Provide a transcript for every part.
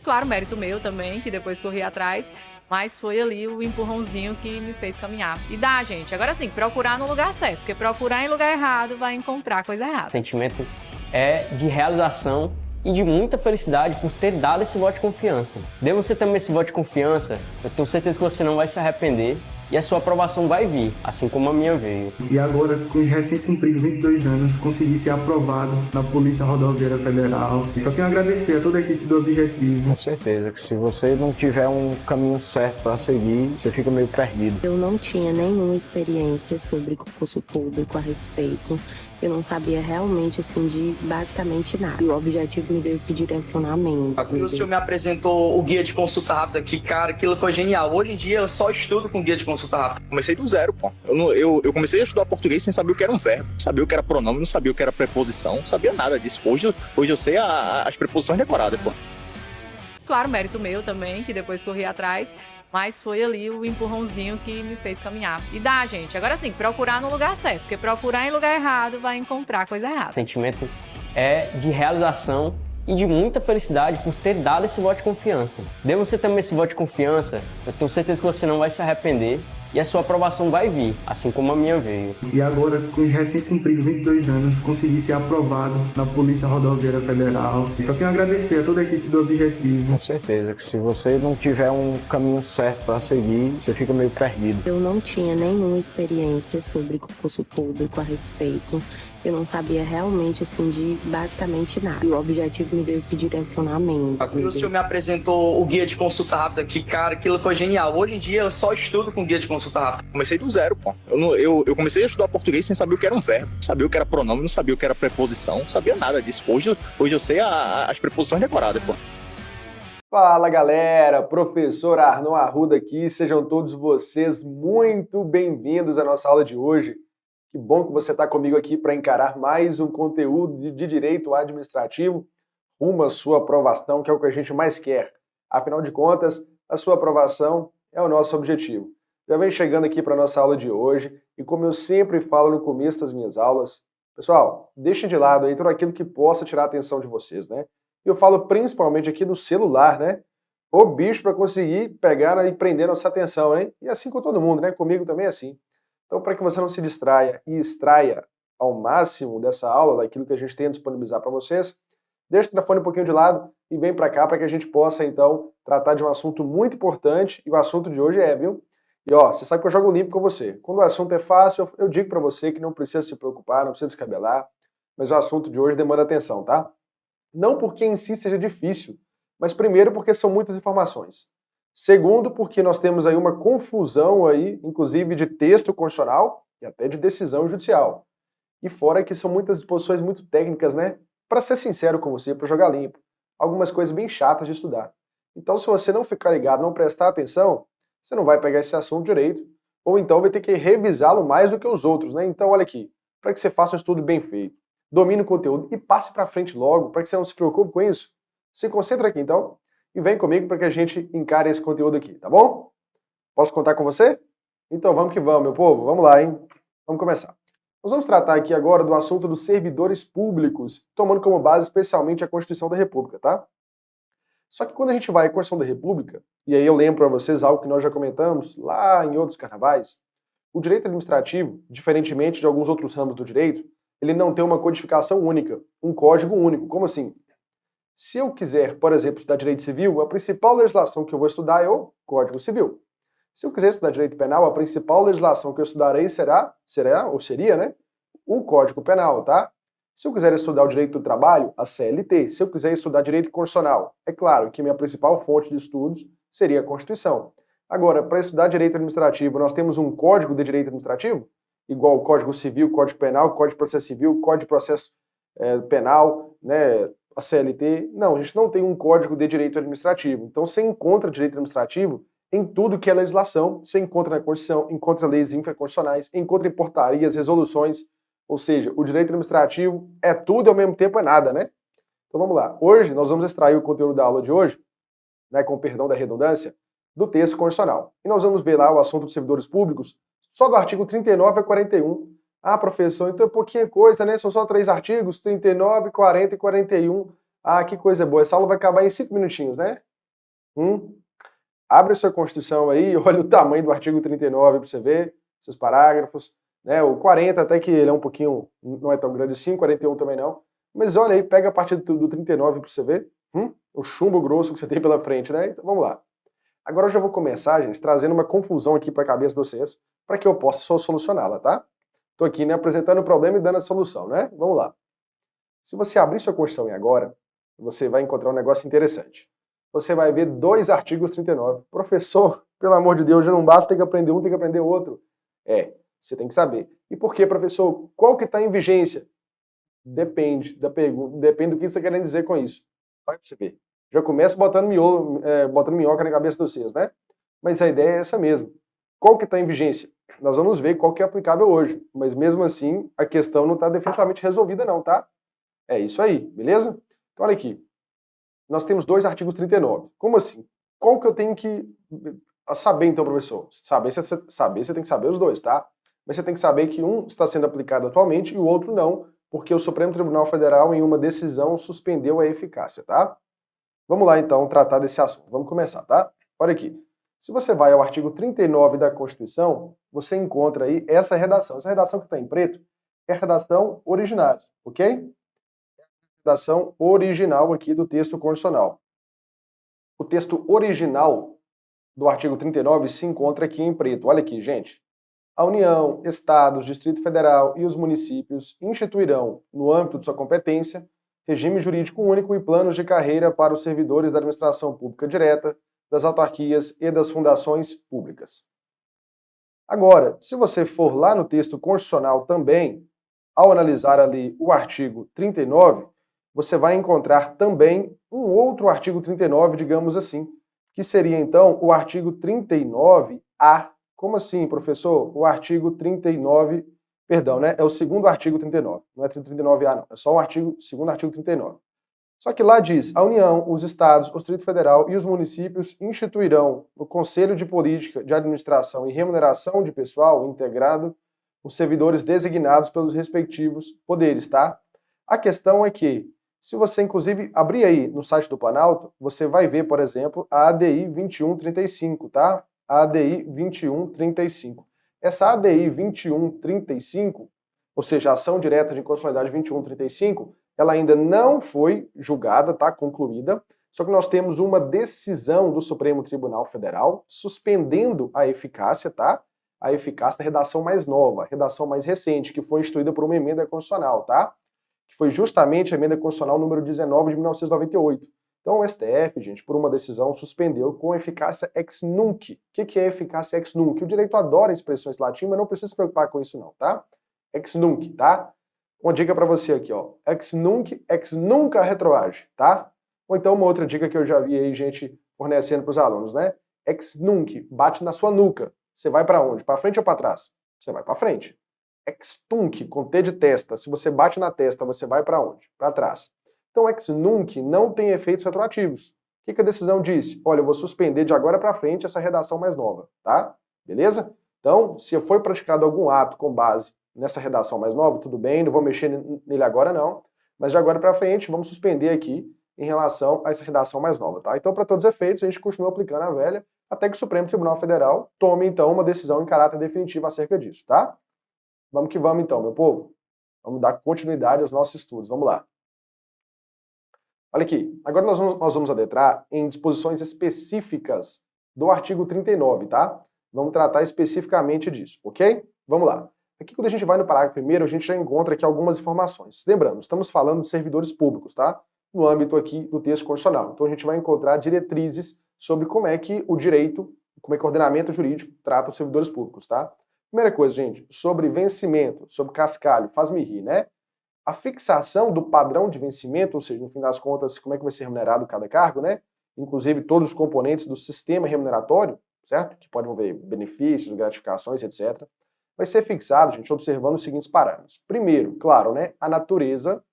Claro, mérito meu também, que depois corri atrás, mas foi ali o empurrãozinho que me fez caminhar. E dá, gente. Agora sim, procurar no lugar certo, porque procurar em lugar errado vai encontrar coisa errada. O sentimento é de realização e de muita felicidade por ter dado esse voto de confiança. Dê você também esse voto de confiança, eu tenho certeza que você não vai se arrepender e a sua aprovação vai vir, assim como a minha veio. E agora, com os recém-cumpridos 22 anos, consegui ser aprovado na Polícia Rodoviária Federal. Só tenho a agradecer a toda a equipe do Objetivo. Com certeza que se você não tiver um caminho certo para seguir, você fica meio perdido. Eu não tinha nenhuma experiência sobre concurso público a respeito. Eu não sabia realmente, assim, de basicamente nada. E o Objetivo me deu esse direcionamento. O senhor me apresentou o guia de consulta rápida, que, cara, aquilo foi genial. Hoje em dia eu só estudo com guia de consulta rápida. Comecei do zero, pô. Eu comecei a estudar português sem saber o que era um verbo, sabia o que era pronome, não sabia o que era preposição, não sabia nada disso. Hoje eu sei as preposições decoradas, pô. Claro, mérito meu também, que depois corri atrás, mas foi ali o empurrãozinho que me fez caminhar. E dá, gente. Agora sim, procurar no lugar certo, porque procurar em lugar errado vai encontrar coisa errada. O sentimento é de realização e de muita felicidade por ter dado esse voto de confiança. Dê você também esse voto de confiança, eu tenho certeza que você não vai se arrepender e a sua aprovação vai vir, assim como a minha veio. E agora, com os recém-cumpridos 22 anos, consegui ser aprovado na Polícia Rodoviária Federal. Só tenho a agradecer a toda a equipe do Objetivo. Com certeza que se você não tiver um caminho certo para seguir, você fica meio perdido. Eu não tinha nenhuma experiência sobre concurso público a respeito. Eu não sabia realmente, assim, de basicamente nada. E o Objetivo me deu esse direcionamento. O senhor me apresentou o guia de consulta rápida, que, cara, aquilo foi genial. Hoje em dia eu só estudo com guia de consulta rápida. Comecei do zero, pô. Eu comecei a estudar português sem saber o que era um verbo, sabia o que era pronome, não sabia o que era preposição, não sabia nada disso. Hoje eu sei as preposições decoradas, pô. Fala galera, professor Arnon Arruda aqui, sejam todos vocês muito bem-vindos à nossa aula de hoje. Que bom que você está comigo aqui para encarar mais um conteúdo de direito administrativo rumo à sua aprovação, que é o que a gente mais quer. Afinal de contas, a sua aprovação é o nosso objetivo. Já vem chegando aqui para a nossa aula de hoje e como eu sempre falo no começo das minhas aulas, pessoal, deixem de lado aí tudo aquilo que possa tirar a atenção de vocês, né? Eu falo principalmente aqui do celular, né? O bicho para conseguir pegar e prender nossa atenção, né? E assim com todo mundo, né? Comigo também é assim. Então, para que você não se distraia e extraia ao máximo dessa aula, daquilo que a gente tem a disponibilizar para vocês, deixa o telefone um pouquinho de lado e vem para cá para que a gente possa, então, tratar de um assunto muito importante. E o assunto de hoje é, viu? E ó, você sabe que eu jogo limpo com você. Quando o assunto é fácil, eu digo para você que não precisa se preocupar, não precisa descabelar, mas o assunto de hoje demanda atenção, tá? Não porque em si seja difícil, mas primeiro porque são muitas informações. Segundo, porque nós temos aí uma confusão aí, inclusive de texto constitucional e até de decisão judicial. E fora que são muitas disposições muito técnicas, né? Para ser sincero com você, para jogar limpo. Algumas coisas bem chatas de estudar. Então, se você não ficar ligado, não prestar atenção, você não vai pegar esse assunto direito, ou então vai ter que revisá-lo mais do que os outros, né? Então, olha aqui, para que você faça um estudo bem feito, domine o conteúdo e passe para frente logo, para que você não se preocupe com isso. Se concentra aqui, então, e vem comigo para que a gente encare esse conteúdo aqui, tá bom? Posso contar com você? Então vamos que vamos, meu povo. Vamos lá, hein? Vamos começar. Nós vamos tratar aqui agora do assunto dos servidores públicos, tomando como base especialmente a Constituição da República, tá? Só que quando a gente vai à Constituição da República, e aí eu lembro para vocês algo que nós já comentamos lá em outros carnavais, o direito administrativo, diferentemente de alguns outros ramos do direito, ele não tem uma codificação única, um código único. Como assim? Se eu quiser, por exemplo, estudar direito civil, a principal legislação que eu vou estudar é o Código Civil. Se eu quiser estudar direito penal, a principal legislação que eu estudarei seria, né, o Código Penal, tá? Se eu quiser estudar o direito do trabalho, a CLT. Se eu quiser estudar direito constitucional, é claro que minha principal fonte de estudos seria a Constituição. Agora, para estudar direito administrativo, nós temos um Código de Direito Administrativo, igual o Código Civil, Código Penal, Código de Processo Civil, Código de Processo Penal, né, a CLT. Não, a gente não tem um Código de Direito Administrativo. Então você encontra direito administrativo em tudo que é legislação, você encontra na Constituição, encontra leis infraconstitucionais, encontra em portarias, resoluções, ou seja, o direito administrativo é tudo e ao mesmo tempo é nada, né? Então vamos lá. Hoje nós vamos extrair o conteúdo da aula de hoje, né, com perdão da redundância, do texto constitucional. E nós vamos ver lá o assunto dos servidores públicos, só do artigo 39 a 41. Ah, professor, então é pouquinha coisa, né? São só 3 artigos, 39, 40 e 41. Ah, que coisa boa. Essa aula vai acabar em 5 minutinhos, né? Abre a sua Constituição aí, olha o tamanho do artigo 39 para você ver, seus parágrafos, né? O 40 até que ele é um pouquinho, não é tão grande assim, 41 também não. Mas olha aí, pega a partir do 39 para você ver, o chumbo grosso que você tem pela frente, né? Então vamos lá. Agora eu já vou começar, gente, trazendo uma confusão aqui para a cabeça de vocês, para que eu possa solucioná-la, tá? Tô aqui, né, apresentando o problema e dando a solução, né? Vamos lá. Se você abrir sua Constituição agora, você vai encontrar um negócio interessante. Você vai ver 2 artigos 39. Professor, pelo amor de Deus, já não basta ter que aprender um, tem que aprender outro. Você tem que saber. E por que, professor? Qual que está em vigência? Depende da pergunta, depende do que você quer dizer com isso. Vai pra você ver. Já começa botando minhoca na cabeça de vocês, né? Mas a ideia é essa mesmo. Qual que está em vigência? Nós vamos ver qual que é aplicável hoje. Mas mesmo assim, a questão não está definitivamente resolvida não, tá? É isso aí, beleza? Então olha aqui. Nós temos 2 artigos 39. Como assim? Qual que eu tenho que saber então, professor? Saber, você tem que saber os dois, tá? Mas você tem que saber que um está sendo aplicado atualmente e o outro não, porque o Supremo Tribunal Federal, em uma decisão, suspendeu a eficácia, tá? Vamos lá, então, tratar desse assunto. Vamos começar, tá? Olha aqui. Se você vai ao artigo 39 da Constituição, você encontra aí essa redação. Essa redação que está em preto é a redação original, ok? Redação original aqui do texto constitucional. O texto original do artigo 39 se encontra aqui em preto. Olha aqui, gente. A União, Estados, Distrito Federal e os municípios instituirão, no âmbito de sua competência, regime jurídico único e planos de carreira para os servidores da administração pública direta, das autarquias e das fundações públicas. Agora, se você for lá no texto constitucional também, ao analisar ali o artigo 39, você vai encontrar também um outro artigo 39, digamos assim, que seria então o artigo 39A. Como assim, professor? O artigo 39, perdão, né? É o segundo artigo 39, não é 39A não, é só o segundo artigo 39. Só que lá diz, a União, os Estados, o Distrito Federal e os municípios instituirão no Conselho de Política de Administração e Remuneração de Pessoal integrado os servidores designados pelos respectivos poderes, tá? A questão é que, se você inclusive abrir aí no site do Planalto, você vai ver, por exemplo, a ADI 2135, tá? A ADI 2135. Essa ADI 2135, ou seja, a Ação Direta de Inconstitucionalidade 2135, ela ainda não foi julgada, tá? Concluída. Só que nós temos uma decisão do Supremo Tribunal Federal suspendendo a eficácia, tá? A eficácia da redação mais nova, a redação mais recente, que foi instituída por uma emenda constitucional, tá? Que foi justamente a emenda constitucional número 19 de 1998. Então o STF, gente, por uma decisão, suspendeu com eficácia ex nunc. O que é eficácia ex nunc? O direito adora expressões latinas, mas não precisa se preocupar com isso não, tá? Ex nunc, tá? Uma dica para você aqui, ó. Ex nunc, ex nunca retroage, tá? Ou então uma outra dica que eu já vi aí gente fornecendo para os alunos, né? Ex nunc, bate na sua nuca. Você vai para onde? Para frente ou para trás? Você vai para frente. Ex tunc, com T de testa. Se você bate na testa, você vai para onde? Para trás. Então, ex nunc não tem efeitos retroativos. O que a decisão disse? Olha, eu vou suspender de agora para frente essa redação mais nova, tá? Beleza? Então, se foi praticado algum ato com base nessa redação mais nova, tudo bem, não vou mexer nele agora não, mas de agora para frente vamos suspender aqui em relação a essa redação mais nova, tá? Então, para todos os efeitos, a gente continua aplicando a velha até que o Supremo Tribunal Federal tome, então, uma decisão em caráter definitivo acerca disso, tá? Vamos que vamos, então, meu povo. Vamos dar continuidade aos nossos estudos. Vamos lá. Olha aqui. Agora nós vamos adentrar em disposições específicas do artigo 39, tá? Vamos tratar especificamente disso, ok? Vamos lá. Aqui, quando a gente vai no parágrafo primeiro, a gente já encontra aqui algumas informações. Lembrando, estamos falando de servidores públicos, tá? No âmbito aqui do texto constitucional. Então a gente vai encontrar diretrizes sobre como é que o direito, como é que o ordenamento jurídico trata os servidores públicos, tá? Primeira coisa, gente, sobre vencimento, sobre cascalho, faz-me rir, né? A fixação do padrão de vencimento, ou seja, no fim das contas, como é que vai ser remunerado cada cargo, né? Inclusive todos os componentes do sistema remuneratório, certo? Que podem envolver benefícios, gratificações, etc. Vai ser fixado, gente, observando os seguintes parâmetros. Primeiro, claro, né? A natureza,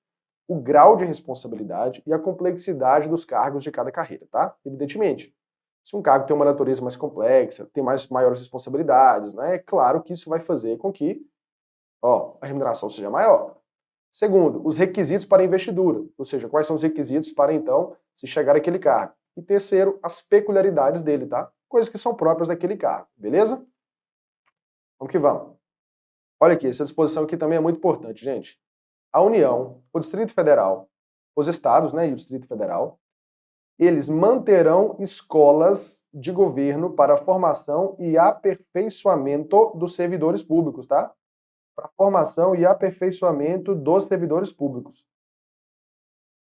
o grau de responsabilidade e a complexidade dos cargos de cada carreira, tá? Evidentemente. Se um cargo tem uma natureza mais complexa, tem maiores responsabilidades, né? É claro que isso vai fazer com que a remuneração seja maior. Segundo, os requisitos para a investidura, ou seja, quais são os requisitos para, então, se chegar àquele cargo. E terceiro, as peculiaridades dele, tá? Coisas que são próprias daquele cargo, beleza? Vamos que vamos. Olha aqui, essa disposição aqui também é muito importante, gente. A União, o Distrito Federal, os estados, né, e o Distrito Federal, eles manterão escolas de governo para a formação e aperfeiçoamento dos servidores públicos, tá? Para formação e aperfeiçoamento dos servidores públicos,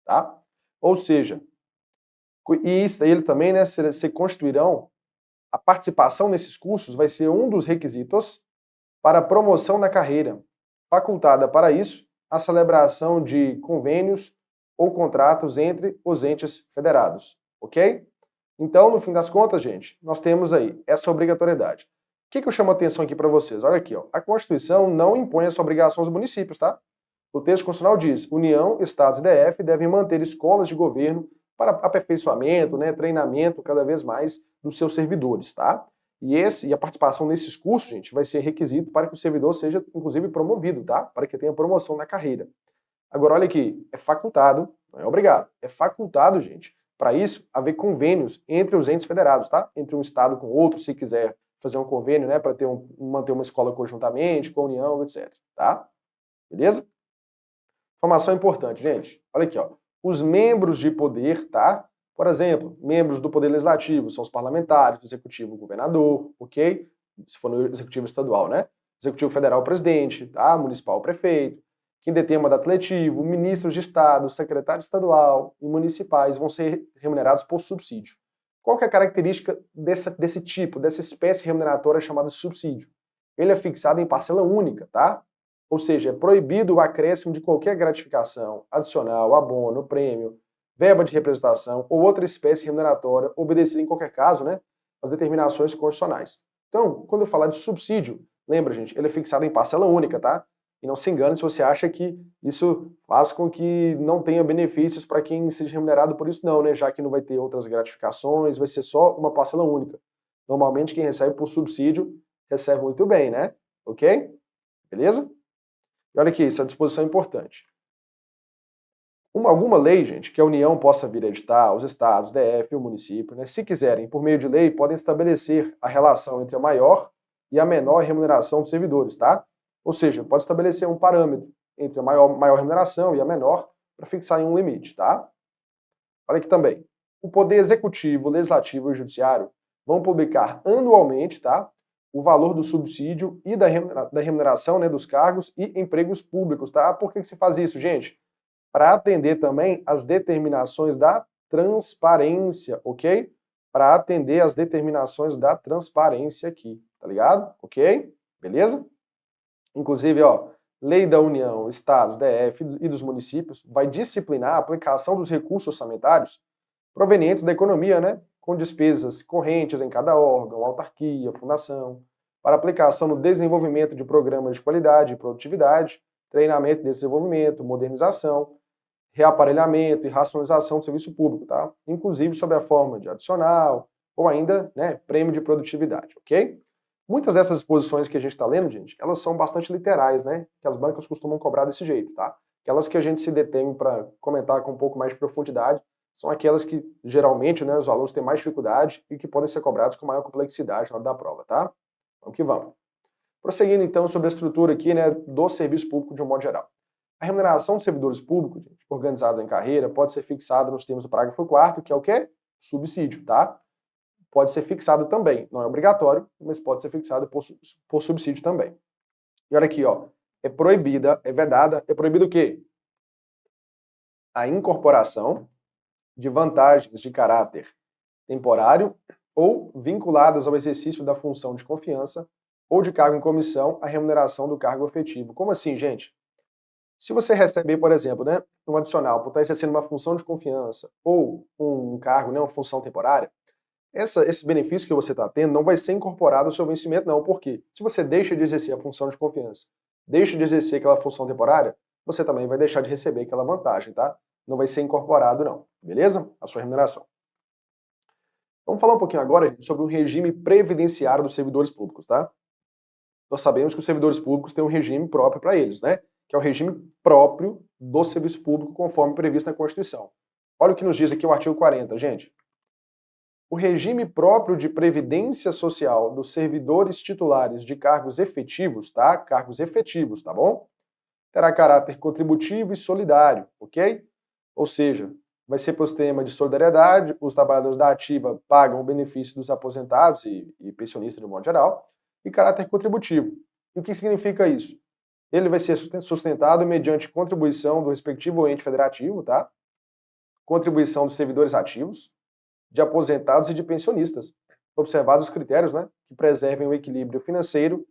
tá? Ou seja, e isso ele também, né, se constituirão, a participação nesses cursos vai ser um dos requisitos para a promoção na carreira, facultada para isso a celebração de convênios ou contratos entre os entes federados, ok? Então, no fim das contas, gente, nós temos aí essa obrigatoriedade. O que eu chamo a atenção aqui para vocês? Olha aqui, ó, a Constituição não impõe essa obrigação aos municípios, tá? O texto constitucional diz: União, Estados e DF devem manter escolas de governo para aperfeiçoamento, né, treinamento cada vez mais dos seus servidores, tá? E a participação nesses cursos, gente, vai ser requisito para que o servidor seja, inclusive, promovido, tá? Para que tenha promoção na carreira. Agora, olha aqui, é facultado, não é obrigado, é facultado, gente, para isso, haver convênios entre os entes federados, tá? Entre um estado com outro, se quiser fazer um convênio, né, para manter uma escola conjuntamente, com a União, etc, tá? Beleza? Informação importante, gente. Olha aqui, ó. Os membros de poder, tá? Por exemplo, membros do Poder Legislativo são os parlamentares, do Executivo, o governador, ok? Se for no Executivo estadual, né? Executivo federal, o presidente, tá? Municipal, o prefeito. Quem detém mandato letivo, ministros de Estado, secretário estadual e municipais vão ser remunerados por subsídio. Qual que é a característica desse tipo, dessa espécie remuneratória chamada subsídio? Ele é fixado em parcela única, tá? Ou seja, é proibido o acréscimo de qualquer gratificação, adicional, abono, prêmio, verba de representação ou outra espécie remuneratória, obedecida em qualquer caso, né, às determinações constitucionais. Então, quando eu falar de subsídio, lembra, gente, ele é fixado em parcela única, tá? E não se engane se você acha que isso faz com que não tenha benefícios para quem seja remunerado por isso, não, né? Já que não vai ter outras gratificações, vai ser só uma parcela única. Normalmente quem recebe por subsídio recebe muito bem, né? Ok? Beleza? E olha aqui, essa disposição é importante. Alguma lei, gente, que a União possa vir a editar, os estados, DF e o município, né, se quiserem, por meio de lei, podem estabelecer a relação entre a maior e a menor remuneração dos servidores, tá? Ou seja, pode estabelecer um parâmetro entre a maior remuneração e a menor para fixar em um limite, tá? Olha aqui também. O Poder Executivo, Legislativo e Judiciário vão publicar anualmente, tá, o valor do subsídio e da remuneração, né, dos cargos e empregos públicos, tá? Por que se faz isso, gente? Para atender também as determinações da transparência, ok? Para atender as determinações da transparência aqui, tá ligado? Ok? Beleza? Inclusive, ó, Lei da União, Estados, DF e dos municípios vai disciplinar a aplicação dos recursos orçamentários provenientes da economia, né? Com despesas correntes em cada órgão, autarquia, fundação, para aplicação no desenvolvimento de programas de qualidade e produtividade, treinamento e desenvolvimento, modernização, reaparelhamento e racionalização do serviço público, tá? Inclusive sob a forma de adicional ou ainda, né, prêmio de produtividade, ok? Muitas dessas disposições que a gente está lendo, gente, elas são bastante literais, né? Que as bancas costumam cobrar desse jeito, tá? Aquelas que a gente se detém para comentar com um pouco mais de profundidade são aquelas que, geralmente, né, os alunos têm mais dificuldade e que podem ser cobrados com maior complexidade na hora da prova, tá? Vamos que vamos. Prosseguindo, então, sobre a estrutura aqui, né, do serviço público de um modo geral. A remuneração dos servidores públicos, gente, organizados em carreira, pode ser fixada nos termos do parágrafo 4º, que é o quê? Subsídio, tá? Pode ser fixado também, não é obrigatório, mas pode ser fixado por subsídio também. E olha aqui, ó, é proibida, é vedada, é proibido o quê? A incorporação de vantagens de caráter temporário ou vinculadas ao exercício da função de confiança ou de cargo em comissão à remuneração do cargo efetivo. Como assim, gente? Se você receber, por exemplo, né, um adicional por estar exercendo uma função de confiança ou um cargo, né, uma função temporária, esse benefício que você está tendo não vai ser incorporado ao seu vencimento, não. Por quê? Se você deixa de exercer a função de confiança, deixa de exercer aquela função temporária, você também vai deixar de receber aquela vantagem, tá? Não vai ser incorporado, não. Beleza? A sua remuneração. Vamos falar um pouquinho agora, gente, sobre o regime previdenciário dos servidores públicos, tá? Nós sabemos que os servidores públicos têm um regime próprio para eles, né? Que é o regime próprio do serviço público, conforme previsto na Constituição. Olha o que nos diz aqui o artigo 40, gente. O regime próprio de previdência social dos servidores titulares de cargos efetivos, tá? Cargos efetivos, tá bom? Terá caráter contributivo e solidário, ok? Ou seja, vai ser pelo sistema de solidariedade, os trabalhadores da ativa pagam o benefício dos aposentados e pensionistas de modo geral, e caráter contributivo. E o que significa isso? Ele vai ser sustentado mediante contribuição do respectivo ente federativo, tá? Contribuição dos servidores ativos, de aposentados e de pensionistas, observados os critérios, né, que preservem o equilíbrio financeiro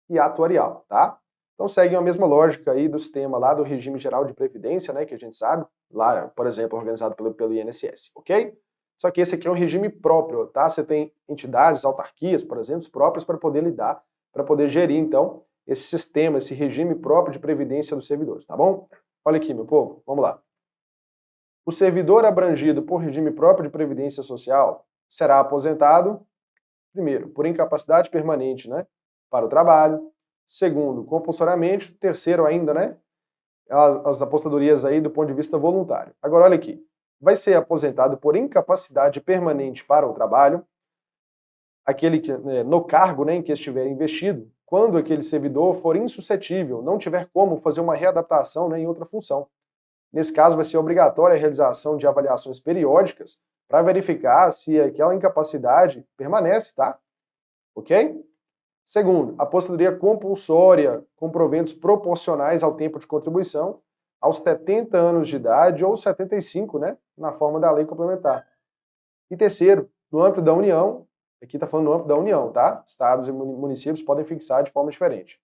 e atuarial, tá? Então seguem a mesma lógica aí do sistema lá do regime geral de previdência, né, que a gente sabe, lá, por exemplo, organizado pelo INSS, ok? Só que esse aqui é um regime próprio, tá? Você tem entidades, autarquias, por exemplo, próprias para poder lidar, para poder gerir, então, esse sistema, esse regime próprio de previdência dos servidores, tá bom? Olha aqui, meu povo, vamos lá. O servidor abrangido por regime próprio de previdência social será aposentado, primeiro, por incapacidade permanente, né, para o trabalho, segundo, compulsoriamente, terceiro ainda, né, as aposentadorias aí do ponto de vista voluntário. Agora, olha aqui, vai ser aposentado por incapacidade permanente para o trabalho, aquele que, no cargo, né, em que estiver investido, quando aquele servidor for insuscetível, não tiver como fazer uma readaptação, né, em outra função. Nesse caso, vai ser obrigatória a realização de avaliações periódicas para verificar se aquela incapacidade permanece, tá? Ok? Segundo, a aposentadoria compulsória com proventos proporcionais ao tempo de contribuição aos 70 anos de idade ou 75, né? Na forma da lei complementar. E terceiro, no âmbito da União, aqui está falando no âmbito da União, tá? Estados e municípios podem fixar de forma diferente.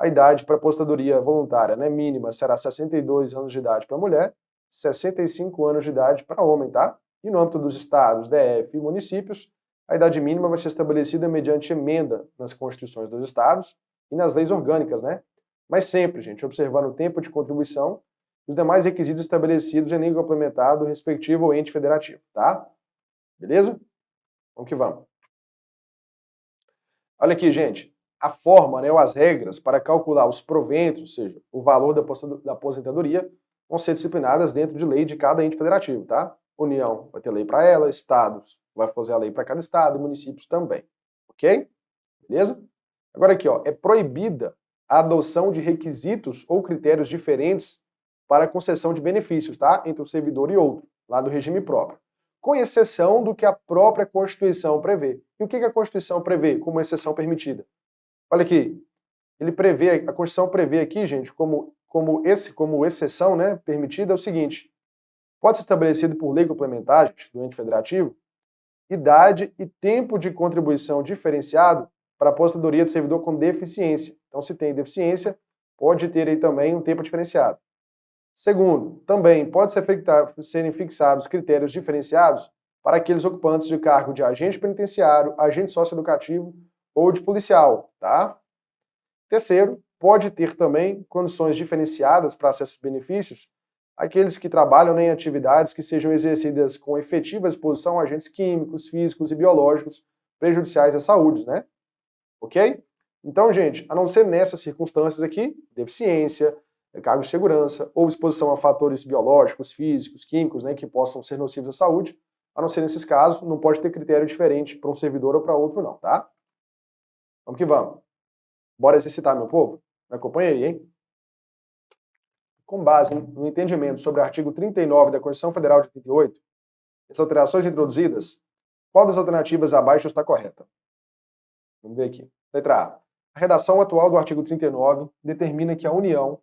A idade para aposentadoria voluntária, né, mínima será 62 anos de idade para mulher, 65 anos de idade para homem, tá? E no âmbito dos estados, DF e municípios, a idade mínima vai ser estabelecida mediante emenda nas constituições dos estados e nas leis orgânicas, né? Mas sempre, gente, observando o tempo de contribuição e os demais requisitos estabelecidos em lei complementar do respectivo ente federativo, tá? Beleza? Vamos que vamos. Olha aqui, gente. A forma, né, ou as regras para calcular os proventos, ou seja, o valor da aposentadoria, vão ser disciplinadas dentro de lei de cada ente federativo, tá? União vai ter lei para ela, estados vai fazer a lei para cada estado, municípios também, ok? Beleza? Agora aqui, ó, é proibida a adoção de requisitos ou critérios diferentes para a concessão de benefícios, tá? Entre um servidor e outro, lá do regime próprio, com exceção do que a própria Constituição prevê. E o que a Constituição prevê como exceção permitida? Olha aqui, a Constituição prevê aqui, gente, como exceção, né, permitida, é o seguinte: pode ser estabelecido por lei complementar, gente, do ente federativo, idade e tempo de contribuição diferenciado para a aposentadoria do servidor com deficiência. Então, se tem deficiência, pode ter aí também um tempo diferenciado. Segundo, também pode serem fixados critérios diferenciados para aqueles ocupantes de cargo de agente penitenciário, agente socioeducativo ou de policial, tá? Terceiro, pode ter também condições diferenciadas para acesso a benefícios aqueles que trabalham em atividades que sejam exercidas com efetiva exposição a agentes químicos, físicos e biológicos prejudiciais à saúde, né? Ok? Então, gente, a não ser nessas circunstâncias aqui, deficiência, cargo de segurança ou exposição a fatores biológicos, físicos, químicos, né, que possam ser nocivos à saúde, a não ser nesses casos, não pode ter critério diferente para um servidor ou para outro não, tá? Vamos que vamos. Bora exercitar, meu povo? Me acompanha aí, hein? Com base no entendimento sobre o artigo 39 da Constituição Federal de 88, as alterações introduzidas, qual das alternativas abaixo está correta? Vamos ver aqui. Letra A. A redação atual do artigo 39 determina que a União,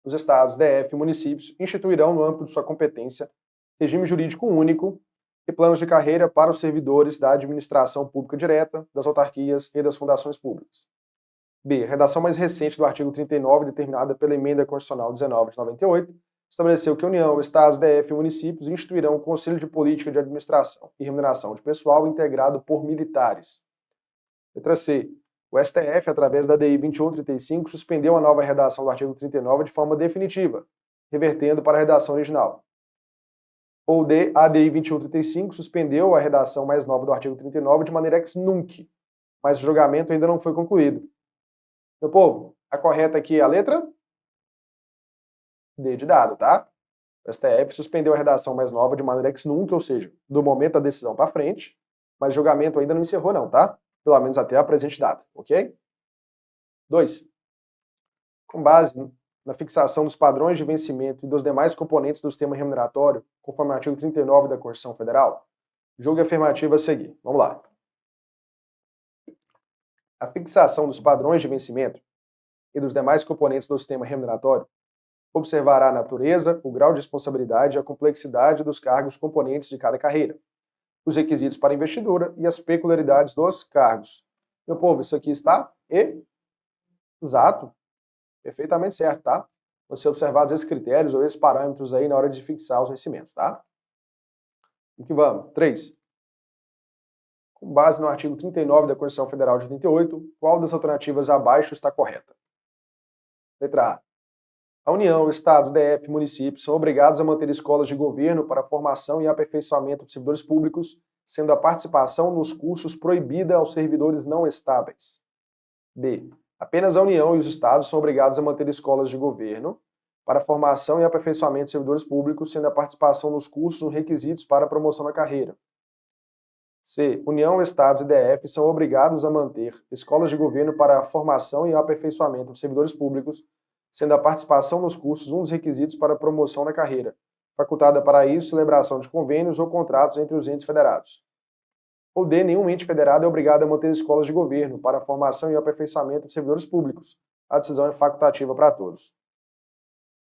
os estados, DF e municípios instituirão, no âmbito de sua competência, regime jurídico único e planos de carreira para os servidores da administração pública direta, das autarquias e das fundações públicas. B. A redação mais recente do artigo 39, determinada pela Emenda Constitucional 19 de 98, estabeleceu que a União, Estados, DF e municípios instituirão o Conselho de Política de Administração e Remuneração de Pessoal integrado por militares. Letra C. O STF, através da DI 2135, suspendeu a nova redação do artigo 39 de forma definitiva, revertendo para a redação original. Ou D. A DI 2135 suspendeu a redação mais nova do artigo 39 de maneira ex nunc, mas o julgamento ainda não foi concluído. Meu povo, a correta aqui é a letra D de dado, tá? O STF suspendeu a redação mais nova de maneira ex nunc, ou seja, do momento da decisão para frente, mas o julgamento ainda não encerrou não, tá? Pelo menos até a presente data, ok? 2. Com base na fixação dos padrões de vencimento e dos demais componentes do sistema remuneratório, conforme o artigo 39 da Constituição Federal, julgue a afirmativa a seguir. Vamos lá. A fixação dos padrões de vencimento e dos demais componentes do sistema remuneratório observará a natureza, o grau de responsabilidade e a complexidade dos cargos componentes de cada carreira, os requisitos para investidura e as peculiaridades dos cargos. Meu povo, isso aqui está exato, perfeitamente certo, tá? Você observar esses critérios ou esses parâmetros aí na hora de fixar os vencimentos, tá? O que vamos? 3. Com base no artigo 39 da Constituição Federal de 88, qual das alternativas abaixo está correta? Letra A. A União, Estado, DF e municípios são obrigados a manter escolas de governo para formação e aperfeiçoamento de servidores públicos, sendo a participação nos cursos proibida aos servidores não estáveis. B. Apenas a União e os Estados são obrigados a manter escolas de governo para formação e aperfeiçoamento de servidores públicos, sendo a participação nos cursos um requisitos para a promoção na carreira. C. União, Estados e DF são obrigados a manter escolas de governo para a formação e aperfeiçoamento de servidores públicos, sendo a participação nos cursos um dos requisitos para a promoção na carreira, facultada para isso celebração de convênios ou contratos entre os entes federados. Ou D. Nenhum ente federado é obrigado a manter escolas de governo para a formação e aperfeiçoamento de servidores públicos. A decisão é facultativa para todos.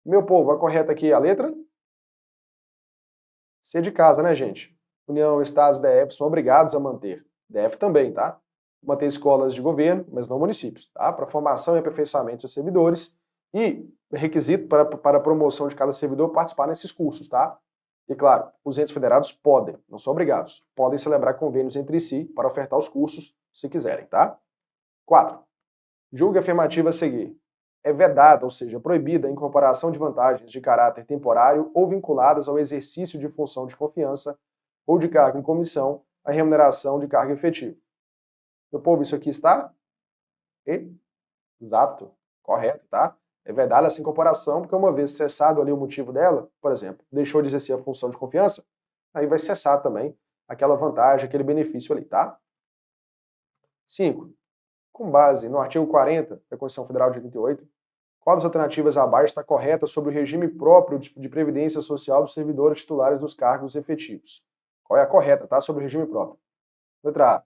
Meu povo, a correta aqui é a letra C de casa, né, gente? União, Estados e DF são obrigados a manter, DF também, tá? Manter escolas de governo, mas não municípios, tá? Para formação e aperfeiçoamento de servidores e requisito para a promoção de cada servidor participar nesses cursos, tá? E claro, os entes federados podem, não são obrigados, podem celebrar convênios entre si para ofertar os cursos, se quiserem, tá? 4. Julgue a afirmativa a seguir. É vedada, ou seja, proibida a incorporação de vantagens de caráter temporário ou vinculadas ao exercício de função de confiança ou de cargo em comissão à remuneração de cargo efetivo. Meu povo, isso aqui está exato, correto, tá? É vedada essa incorporação, porque uma vez cessado ali o motivo dela, por exemplo, deixou de exercer a função de confiança, aí vai cessar também aquela vantagem, aquele benefício ali, tá? 5. Com base no artigo 40 da Constituição Federal de 88, qual das alternativas abaixo está correta sobre o regime próprio de previdência social dos servidores titulares dos cargos efetivos? Qual é a correta, tá? Sobre o regime próprio. Letra A.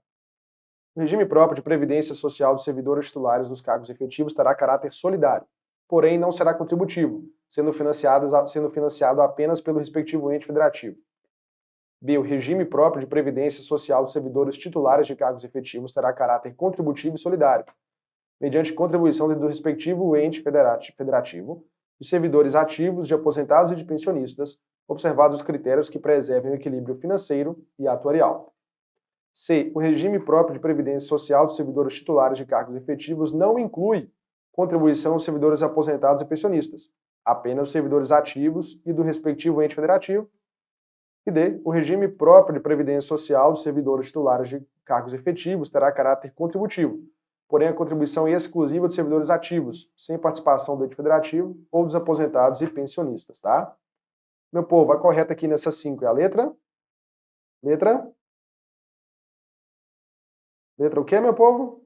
O regime próprio de previdência social dos servidores titulares dos cargos efetivos terá caráter solidário, porém não será contributivo, sendo financiado apenas pelo respectivo ente federativo. B. O regime próprio de previdência social dos servidores titulares de cargos efetivos terá caráter contributivo e solidário, mediante contribuição do respectivo ente federativo, dos servidores ativos, de aposentados e de pensionistas, observados os critérios que preservem o equilíbrio financeiro e atuarial. C. O regime próprio de previdência social dos servidores titulares de cargos efetivos não inclui contribuição dos servidores aposentados e pensionistas, apenas os servidores ativos e do respectivo ente federativo. E D. O regime próprio de previdência social dos servidores titulares de cargos efetivos terá caráter contributivo, porém a contribuição é exclusiva dos servidores ativos, sem participação do ente federativo ou dos aposentados e pensionistas, tá? Meu povo, a correta aqui nessa 5 é a letra? Letra o quê, meu povo?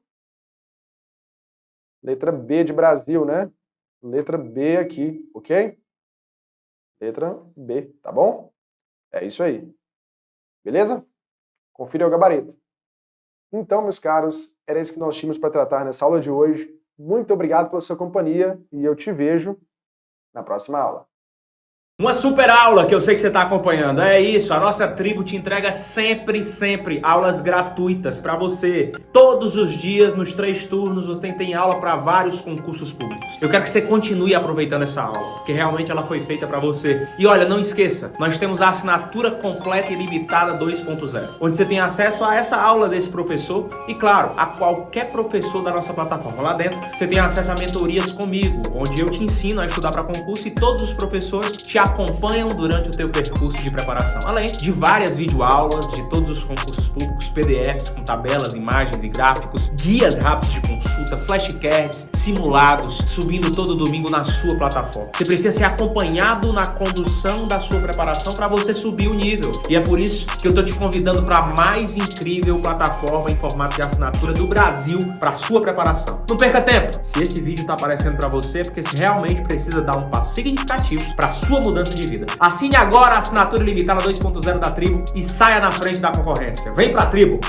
Letra B de Brasil, né? Letra B aqui, ok? Letra B, tá bom? É isso aí. Beleza? Confira o gabarito. Então, meus caros, era isso que nós tínhamos para tratar nessa aula de hoje. Muito obrigado pela sua companhia e eu te vejo na próxima aula. Uma super aula que eu sei que você está acompanhando. É isso, a nossa tribo te entrega sempre aulas gratuitas para você. Todos os dias, nos 3 turnos, você tem aula para vários concursos públicos. Eu quero que você continue aproveitando essa aula, porque realmente ela foi feita para você. E olha, não esqueça, nós temos a assinatura completa e limitada 2.0, onde você tem acesso a essa aula desse professor e, claro, a qualquer professor da nossa plataforma. Lá dentro, você tem acesso a mentorias comigo, onde eu te ensino a estudar para concurso e todos os professores te acompanham durante o teu percurso de preparação, além de várias videoaulas de todos os concursos públicos, PDFs com tabelas, imagens e gráficos, guias rápidos de consulta, flashcards, simulados, subindo todo domingo na sua plataforma. Você precisa ser acompanhado na condução da sua preparação para você subir o nível. E é por isso que eu tô te convidando para a mais incrível plataforma em formato de assinatura do Brasil para sua preparação. Não perca tempo! Se esse vídeo tá aparecendo para você, é porque você realmente precisa dar um passo significativo para sua mudança de vida. Assine agora a assinatura ilimitada 2.0 da Tribo e saia na frente da concorrência. Vem pra Tribo!